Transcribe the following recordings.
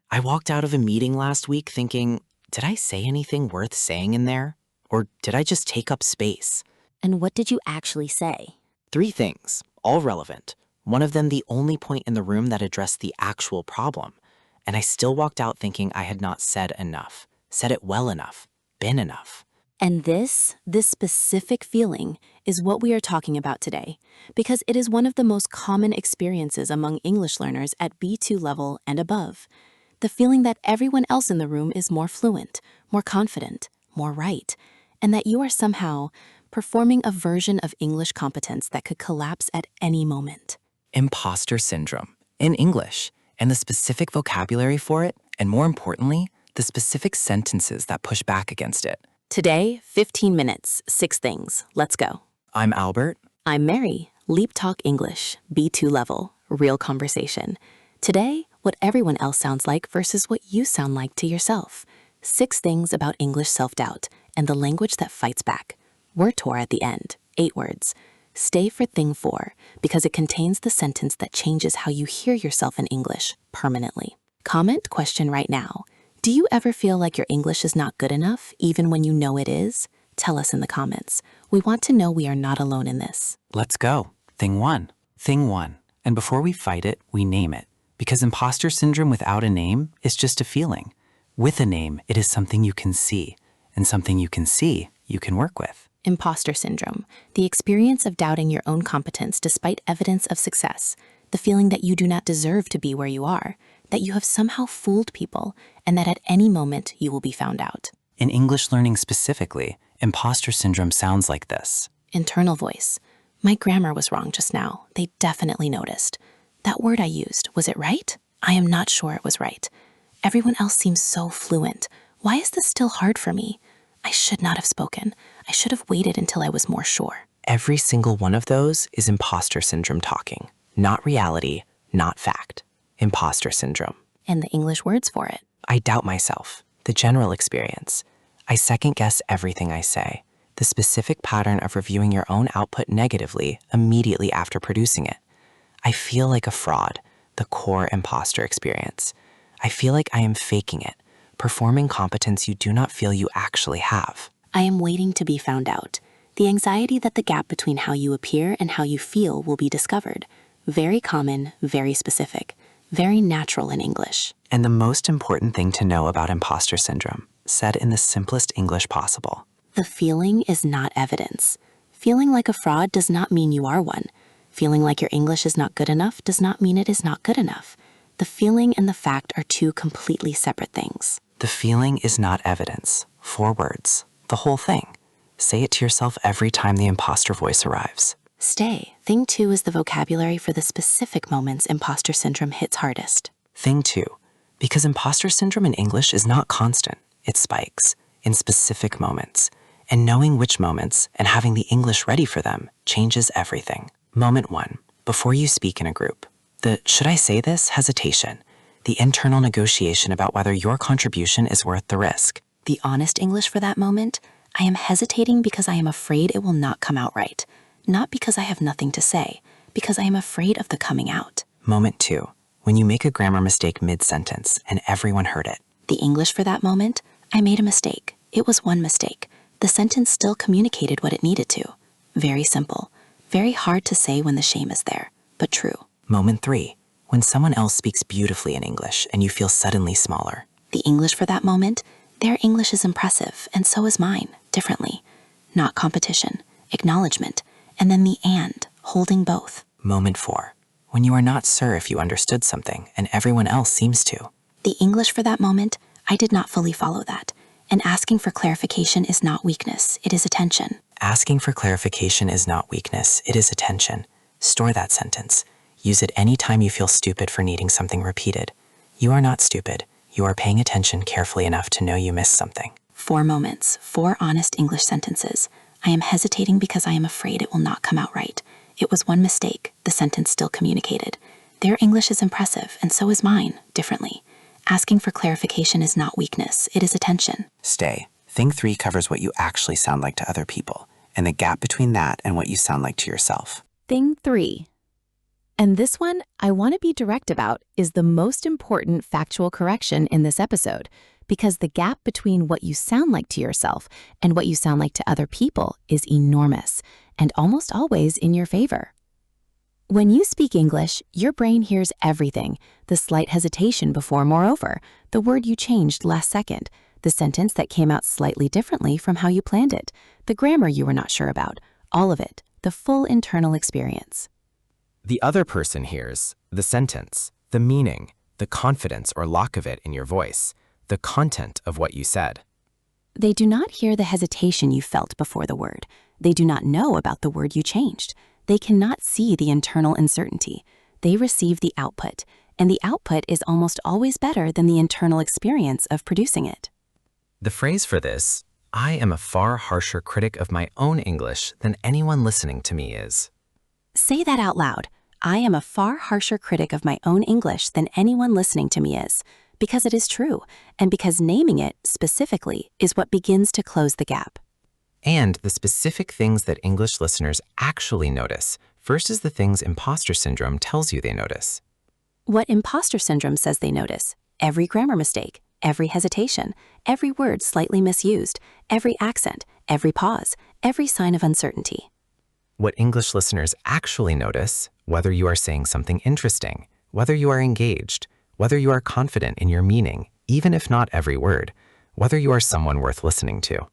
I walked out of a meeting last week thinking, did I say anything worth saying in there? Or did I just take up space? And what did you actually say? 3 things, all relevant. One of them the only point in the room that addressed the actual problem. And I still walked out thinking I had not said enough, said it well enough, been enough. And this specific feeling is what we are talking about today, because it is one of the most common experiences among English learners at B2 level and above. The feeling that everyone else in the room is more fluent, more confident, more right, and that you are somehow performing a version of English competence that could collapse at any moment. Imposter syndrome, in English, and the specific vocabulary for it, and more importantly, the specific sentences that push back against it. Today, 15 minutes, 6 things. Let's go. I'm Albert. I'm Mary. LeapTalk English, B2 level, real conversation. Today, what everyone else sounds like versus what you sound like to yourself. 6 things about English self-doubt and the language that fights back. Word tour at the end, 8 words. Stay for thing 4 because it contains the sentence that changes how you hear yourself in English permanently. Comment question right now. Do you ever feel like your English is not good enough, even when you know it is? Tell us in the comments. We want to know we are not alone in this. Let's go. Thing 1. Thing 1. And before we fight it, we name it. Because imposter syndrome without a name is just a feeling. With a name, it is something you can see. And something you can see, you can work with. Imposter syndrome, the experience of doubting your own competence despite evidence of success, the feeling that you do not deserve to be where you are, that you have somehow fooled people, and that at any moment you will be found out. In English learning specifically, imposter syndrome sounds like this. Internal voice. My grammar was wrong just now. They definitely noticed. That word I used, was it right? I am not sure it was right. Everyone else seems so fluent. Why is this still hard for me? I should not have spoken. I should have waited until I was more sure. Every single one of those is imposter syndrome talking. Not reality, not fact. Imposter syndrome. And the English words for it. I doubt myself. The general experience. I second guess everything I say. The specific pattern of reviewing your own output negatively immediately after producing it. I feel like a fraud. The core imposter experience. I feel like I am faking it, performing competence you do not feel you actually have. I am waiting to be found out. The anxiety that the gap between how you appear and how you feel will be discovered. Very common, very specific, very natural in English. And the most important thing to know about imposter syndrome, said in the simplest English possible. The feeling is not evidence. Feeling like a fraud does not mean you are one. Feeling like your English is not good enough does not mean it is not good enough. The feeling and the fact are 2 completely separate things. The feeling is not evidence. 4 words. The whole thing. Say it to yourself every time the imposter voice arrives. Stay. Thing 2 is the vocabulary for the specific moments imposter syndrome hits hardest. Thing 2. Because imposter syndrome in English is not constant. It spikes in specific moments. And knowing which moments and having the English ready for them changes everything. Moment 1. Before you speak in a group. The should I say this hesitation. The internal negotiation about whether your contribution is worth the risk. The honest English for that moment, I am hesitating because I am afraid it will not come out right. Not because I have nothing to say, because I am afraid of the coming out. Moment 2. When you make a grammar mistake mid-sentence and everyone heard it. The English for that moment, I made a mistake. It was one mistake. The sentence still communicated what it needed to. Very simple. Very hard to say when the shame is there, but true. Moment 3. When someone else speaks beautifully in English and you feel suddenly smaller. The English for that moment, their English is impressive, and so is mine, differently. Not competition, acknowledgement, and then the and, holding both. Moment 4. When you are not sure if you understood something and everyone else seems to. The English for that moment, I did not fully follow that. And asking for clarification is not weakness, it is attention. Asking for clarification is not weakness, it is attention. Store that sentence. Use it anytime you feel stupid for needing something repeated. You are not stupid. You are paying attention carefully enough to know you missed something. 4 moments, 4 honest English sentences. I am hesitating because I am afraid it will not come out right. It was one mistake, the sentence still communicated. Their English is impressive, and so is mine, differently. Asking for clarification is not weakness, it is attention. Stay. Thing 3 covers what you actually sound like to other people, and the gap between that and what you sound like to yourself. Thing 3. And this one, I want to be direct about, is the most important factual correction in this episode, because the gap between what you sound like to yourself and what you sound like to other people is enormous, and almost always in your favor. When you speak English, your brain hears everything: the slight hesitation before moreover, the word you changed last second, the sentence that came out slightly differently from how you planned it, the grammar you were not sure about, all of it, the full internal experience. The other person hears the sentence, the meaning, the confidence or lack of it in your voice, the content of what you said. They do not hear the hesitation you felt before the word. They do not know about the word you changed. They cannot see the internal uncertainty. They receive the output, and the output is almost always better than the internal experience of producing it. The phrase for this, I am a far harsher critic of my own English than anyone listening to me is. Say that out loud. I am a far harsher critic of my own English than anyone listening to me is, because it is true, and because naming it specifically is what begins to close the gap. And the specific things that English listeners actually notice versus the things imposter syndrome tells you they notice. What imposter syndrome says they notice: every grammar mistake, every hesitation, every word slightly misused, every accent, every pause, every sign of uncertainty. What English listeners actually notice, whether you are saying something interesting, whether you are engaged, whether you are confident in your meaning, even if not every word, whether you are someone worth listening to.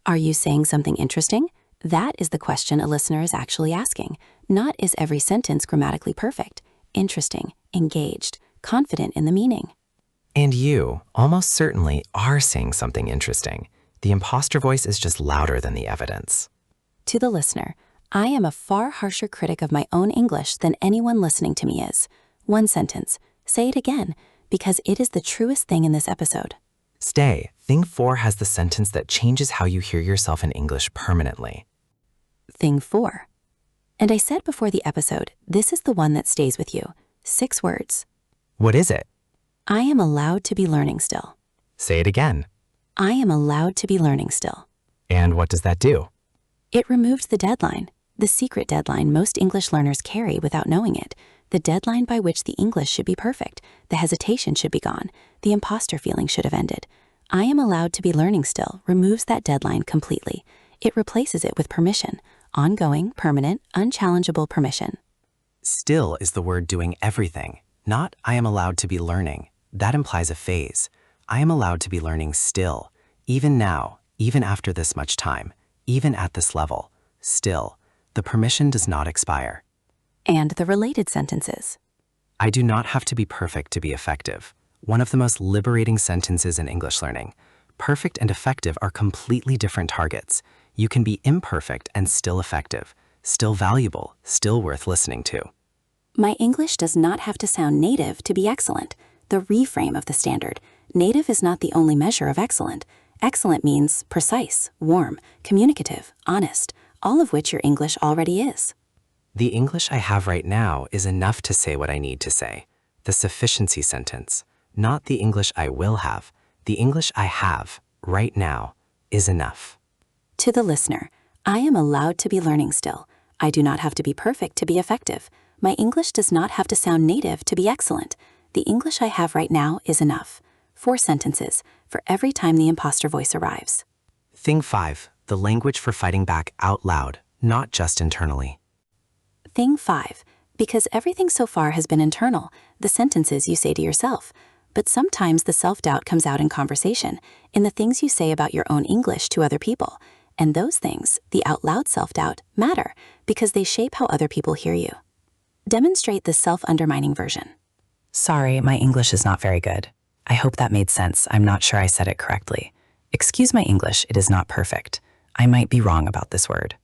Are you saying something interesting? That is the question a listener is actually asking, not is every sentence grammatically perfect. Interesting, engaged, confident in the meaning. And you, almost certainly, are saying something interesting. The imposter voice is just louder than the evidence. To the listener, I am a far harsher critic of my own English than anyone listening to me is. One sentence. Say it again, because it is the truest thing in this episode. Stay. Thing 4 has the sentence that changes how you hear yourself in English permanently. Thing 4. And I said before the episode, this is the one that stays with you. 6 words. What is it? I am allowed to be learning still. Say it again. I am allowed to be learning still. And what does that do? It removed the deadline, the secret deadline most English learners carry without knowing it, the deadline by which the English should be perfect, the hesitation should be gone, the imposter feeling should have ended. I am allowed to be learning still removes that deadline completely. It replaces it with permission, ongoing, permanent, unchallengeable permission. Still is the word doing everything, not I am allowed to be learning. That implies a phase. I am allowed to be learning still, even now, even after this much time, even at this level. Still, the permission does not expire. And the related sentences. I do not have to be perfect to be effective. One of the most liberating sentences in English learning. Perfect and effective are completely different targets. You can be imperfect and still effective, still valuable, still worth listening to. My English does not have to sound native to be excellent. The reframe of the standard. Native is not the only measure of excellent. Excellent means precise, warm, communicative, honest, all of which your English already is. The English I have right now is enough to say what I need to say. The sufficiency sentence, not the English I will have. The English I have right now is enough. To the listener, I am allowed to be learning still. I do not have to be perfect to be effective. My English does not have to sound native to be excellent. The English I have right now is enough. 4 sentences for every time the imposter voice arrives. Thing 5, the language for fighting back out loud, not just internally. Thing 5, because everything so far has been internal, the sentences you say to yourself. But sometimes the self-doubt comes out in conversation, in the things you say about your own English to other people. And those things, the out-loud self-doubt, matter because they shape how other people hear you. Demonstrate the self-undermining version. Sorry, my English is not very good. I hope that made sense. I'm not sure I said it correctly. Excuse my English, it is not perfect. I might be wrong about this word.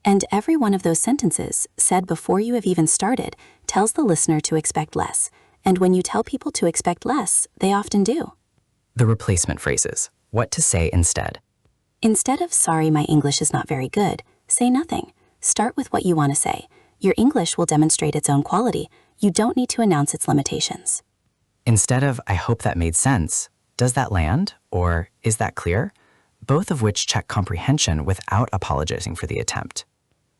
And every one of those sentences, said before you have even started, tells the listener to expect less. And when you tell people to expect less, they often do. The replacement phrases. What to say instead. Instead of sorry, my English is not very good, say nothing. Start with what you want to say. Your English will demonstrate its own quality. You don't need to announce its limitations. Instead of I hope that made sense, does that land? Or is that clear? Both of which check comprehension without apologizing for the attempt.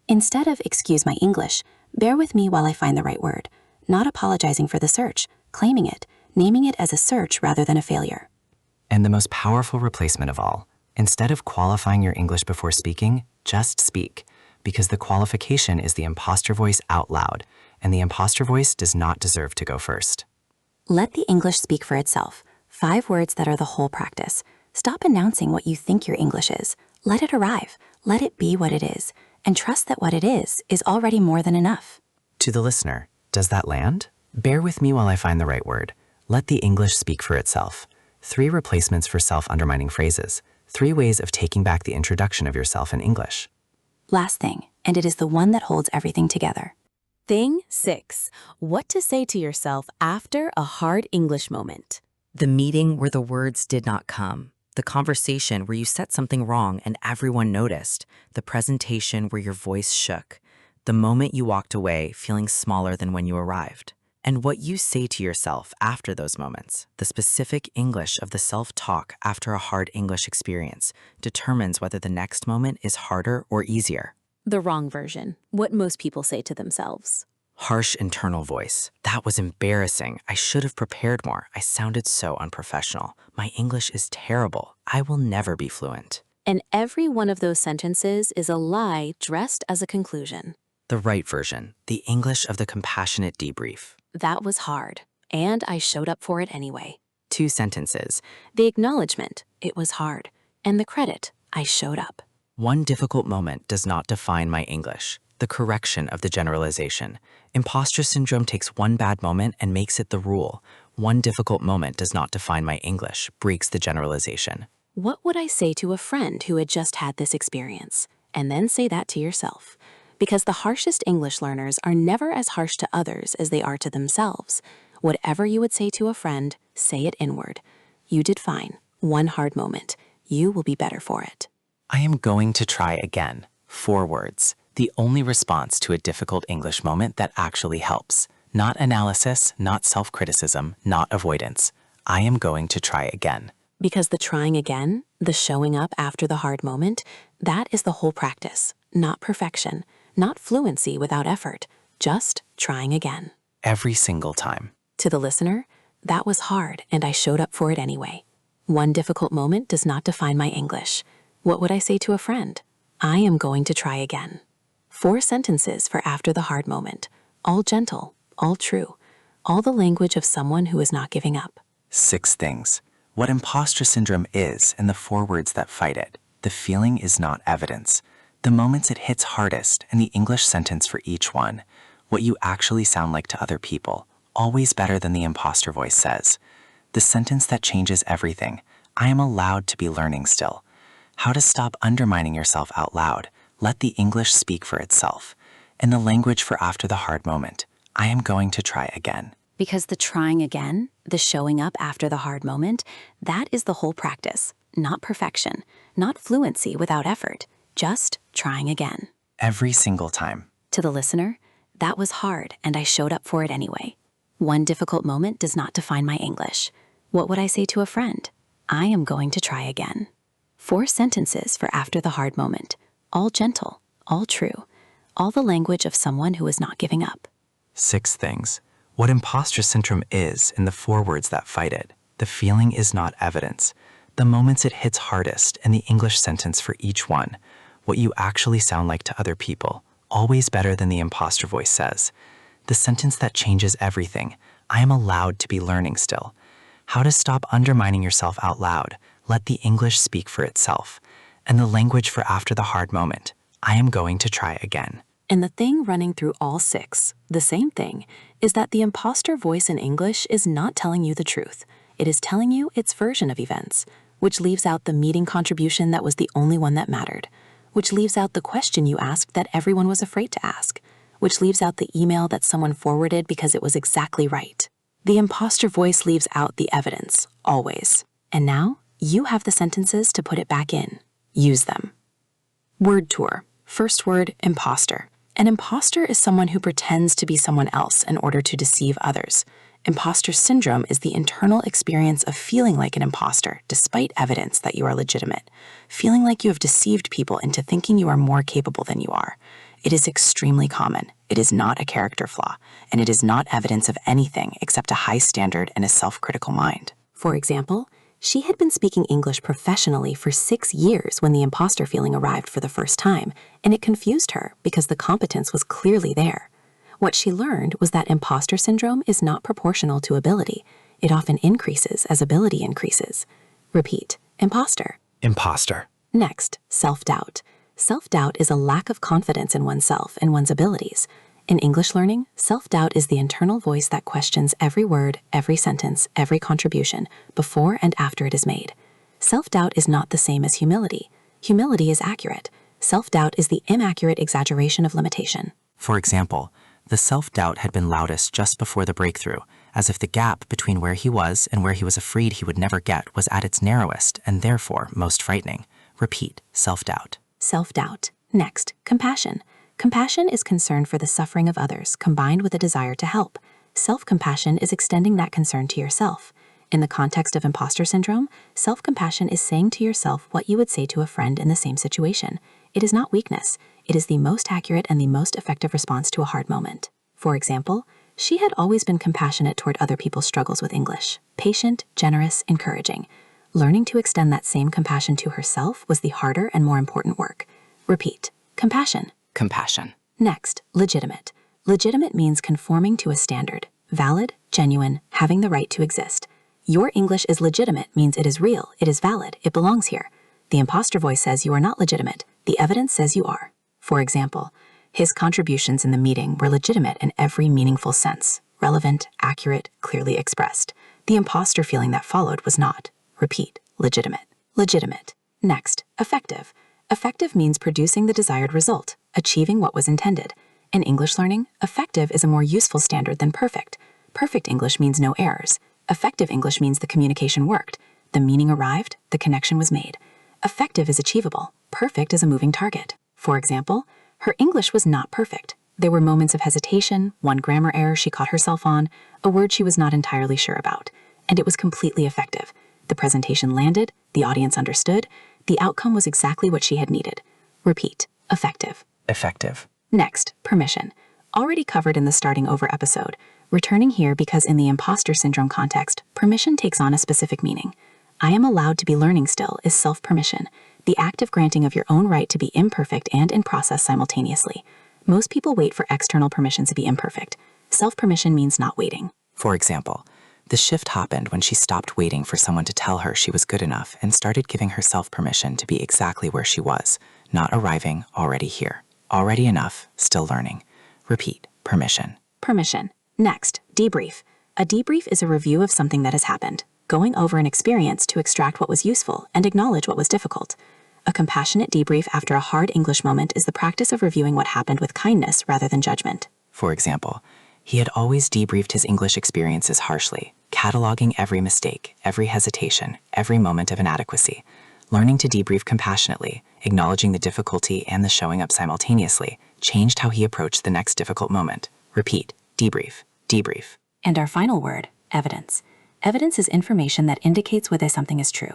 Instead of excuse my English, Bear with me while I find the right word. Not apologizing for the search, claiming it, naming it as a search rather than a failure. And the most powerful replacement of all, instead of qualifying your English before speaking, just speak, because the qualification is the imposter voice out loud, and the imposter voice does not deserve to go first. Let the English speak for itself. 5 words that are the whole practice. Stop announcing what you think your English is. Let it arrive. Let it be what it is. And trust that what it is already more than enough. To the listener, does that land? Bear with me while I find the right word. Let the English speak for itself. 3 replacements for self-undermining phrases. 3 ways of taking back the introduction of yourself in English. Last thing, and it is the one that holds everything together. Thing 6. What to say to yourself after a hard English moment. The meeting where the words did not come. The conversation where you said something wrong and everyone noticed. The presentation where your voice shook. The moment you walked away feeling smaller than when you arrived. And what you say to yourself after those moments, the specific English of the self-talk after a hard English experience, determines whether the next moment is harder or easier. The wrong version. What most people say to themselves. Harsh internal voice. That was embarrassing. I should have prepared more. I sounded so unprofessional. My English is terrible. I will never be fluent. And every one of those sentences is a lie dressed as a conclusion. The right version. The English of the compassionate debrief. That was hard, and I showed up for it anyway. 2 sentences. The acknowledgement, it was hard, and the credit, I showed up. One difficult moment does not define my English. The correction of the generalization. Imposter syndrome takes one bad moment and makes it the rule. One difficult moment does not define my English, breaks the generalization. What would I say to a friend who had just had this experience? And then say that to yourself. Because the harshest English learners are never as harsh to others as they are to themselves. Whatever you would say to a friend, say it inward. You did fine. One hard moment. You will be better for it. I am going to try again. 4 words. The only response to a difficult English moment that actually helps. Not analysis, not self-criticism, not avoidance. I am going to try again. Because the trying again, the showing up after the hard moment, that is the whole practice. Not perfection. Not fluency without effort, just trying again. Every single time. To the listener, that was hard and I showed up for it anyway. One difficult moment does not define my English. What would I say to a friend? I am going to try again. 4 sentences for after the hard moment. All gentle, all true. All the language of someone who is not giving up. 6 things. What imposter syndrome is and the 4 words that fight it. The feeling is not evidence. The moments it hits hardest and the English sentence for each one. What you actually sound like to other people. Always better than the imposter voice says. The sentence that changes everything. I am allowed to be learning still. How to stop undermining yourself out loud. Let the English speak for itself. And the language for after the hard moment. I am going to try again. Because the trying again, the showing up after the hard moment, that is the whole practice. Not perfection. Not fluency without effort. Just trying again. Every single time. To the listener, that was hard and I showed up for it anyway. One difficult moment does not define my English. What would I say to a friend? I am going to try again. 4 sentences for after the hard moment. All gentle, all true. All the language of someone who is not giving up. 6 things. What imposter syndrome is in the 4 words that fight it. The feeling is not evidence. The moments it hits hardest and the English sentence for each one. What you actually sound like to other people. Always better than the imposter voice says. The sentence that changes everything. I am allowed to be learning still. How to stop undermining yourself out loud. Let the English speak for itself. And the language for after the hard moment. I am going to try again. And the thing running through all 6, the same thing, is that the imposter voice in English is not telling you the truth. It is telling you its version of events, which leaves out the meeting contribution that was the only one that mattered, which leaves out the question you asked that everyone was afraid to ask, which leaves out the email that someone forwarded because it was exactly right. The imposter voice leaves out the evidence, always. And now, you have the sentences to put it back in. Use them. Word tour. First word, imposter. An imposter is someone who pretends to be someone else in order to deceive others. Imposter syndrome is the internal experience of feeling like an imposter despite evidence that you are legitimate, feeling like you have deceived people into thinking you are more capable than you are. It is extremely common, It is not a character flaw, and it is not evidence of anything except a high standard and a self-critical mind. For example, she had been speaking English professionally for 6 years when the imposter feeling arrived for the first time, and it confused her because the competence was clearly there. What she learned was that imposter syndrome is not proportional to ability. It often increases as ability increases. Repeat, imposter. Imposter. Next, self-doubt. Self-doubt is a lack of confidence in oneself and one's abilities. In English learning, self-doubt is the internal voice that questions every word, every sentence, every contribution, before and after it is made. Self-doubt is not the same as humility. Humility is accurate. Self-doubt is the inaccurate exaggeration of limitation. For example, the self-doubt had been loudest just before the breakthrough, as if the gap between where he was and where he was afraid he would never get was at its narrowest and therefore most frightening. Repeat, self-doubt. Self-doubt. Next, compassion. Compassion is concern for the suffering of others combined with a desire to help. Self-compassion is extending that concern to yourself. In the context of imposter syndrome, self-compassion is saying to yourself what you would say to a friend in the same situation. It is not weakness. It is the most accurate and the most effective response to a hard moment. For example, she had always been compassionate toward other people's struggles with English, patient, generous, encouraging. Learning to extend that same compassion to herself was the harder and more important work. Repeat, compassion. Compassion. Next, legitimate. Legitimate means conforming to a standard. Valid, genuine, having the right to exist. Your English is legitimate means it is real, it is valid, it belongs here. The imposter voice says you are not legitimate. The evidence says you are. For example, his contributions in the meeting were legitimate in every meaningful sense, relevant, accurate, clearly expressed. The imposter feeling that followed was not. Repeat, legitimate. Legitimate. Next, effective. Effective means producing the desired result, achieving what was intended. In English learning, effective is a more useful standard than perfect. Perfect English means no errors. Effective English means the communication worked. The meaning arrived, the connection was made. Effective is achievable. Perfect is a moving target. For example, her English was not perfect. There were moments of hesitation, one grammar error she caught herself on, a word she was not entirely sure about, and it was completely effective. The presentation landed, the audience understood, the outcome was exactly what she had needed. Repeat, effective. Effective. Next, permission. Already covered in the starting over episode, returning here because in the imposter syndrome context, permission takes on a specific meaning. I am allowed to be learning still is self-permission, the active granting of your own right to be imperfect and in process simultaneously. Most people wait for external permission to be imperfect. Self-permission means not waiting. For example, the shift happened when she stopped waiting for someone to tell her she was good enough and started giving herself permission to be exactly where she was, not arriving already here. Already enough, still learning. Repeat, permission. Permission. Next, debrief. A debrief is a review of something that has happened, going over an experience to extract what was useful and acknowledge what was difficult. A compassionate debrief after a hard English moment is the practice of reviewing what happened with kindness rather than judgment. For example, he had always debriefed his English experiences harshly, cataloging every mistake, every hesitation, every moment of inadequacy. Learning to debrief compassionately, acknowledging the difficulty and the showing up simultaneously, changed how he approached the next difficult moment. Repeat, debrief, debrief. And our final word, evidence. Evidence is information that indicates whether something is true.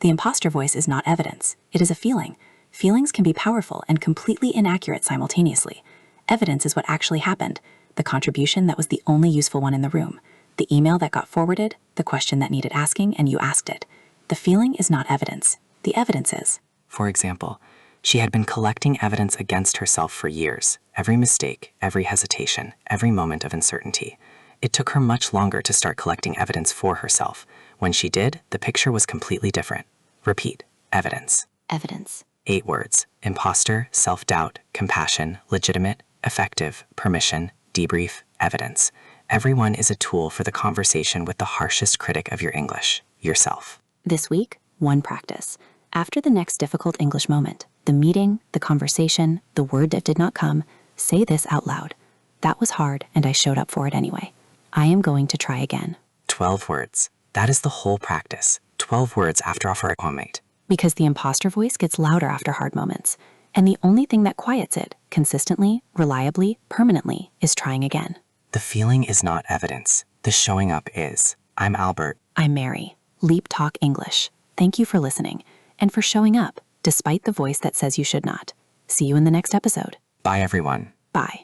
The imposter voice is not evidence. It is a feeling. Feelings can be powerful and completely inaccurate simultaneously. Evidence is what actually happened, the contribution that was the only useful one in the room, the email that got forwarded, the question that needed asking and you asked it. The feeling is not evidence. The evidence is. For example, she had been collecting evidence against herself for years, every mistake, every hesitation, every moment of uncertainty. It took her much longer to start collecting evidence for herself. When she did, the picture was completely different. Repeat, evidence. Evidence. 8 words: imposter, self-doubt, compassion, legitimate, effective, permission, debrief, evidence. Everyone is a tool for the conversation with the harshest critic of your English, yourself. This week, one practice. After the next difficult English moment, the meeting, the conversation, the word that did not come, say this out loud. That was hard and I showed up for it anyway. I am going to try again. 12 words. That is the whole practice. 12 words after a hard moment. Because the imposter voice gets louder after hard moments. And the only thing that quiets it, consistently, reliably, permanently, is trying again. The feeling is not evidence. The showing up is. I'm Albert. I'm Mary. LeapTalk English. Thank you for listening and for showing up, despite the voice that says you should not. See you in the next episode. Bye, everyone. Bye.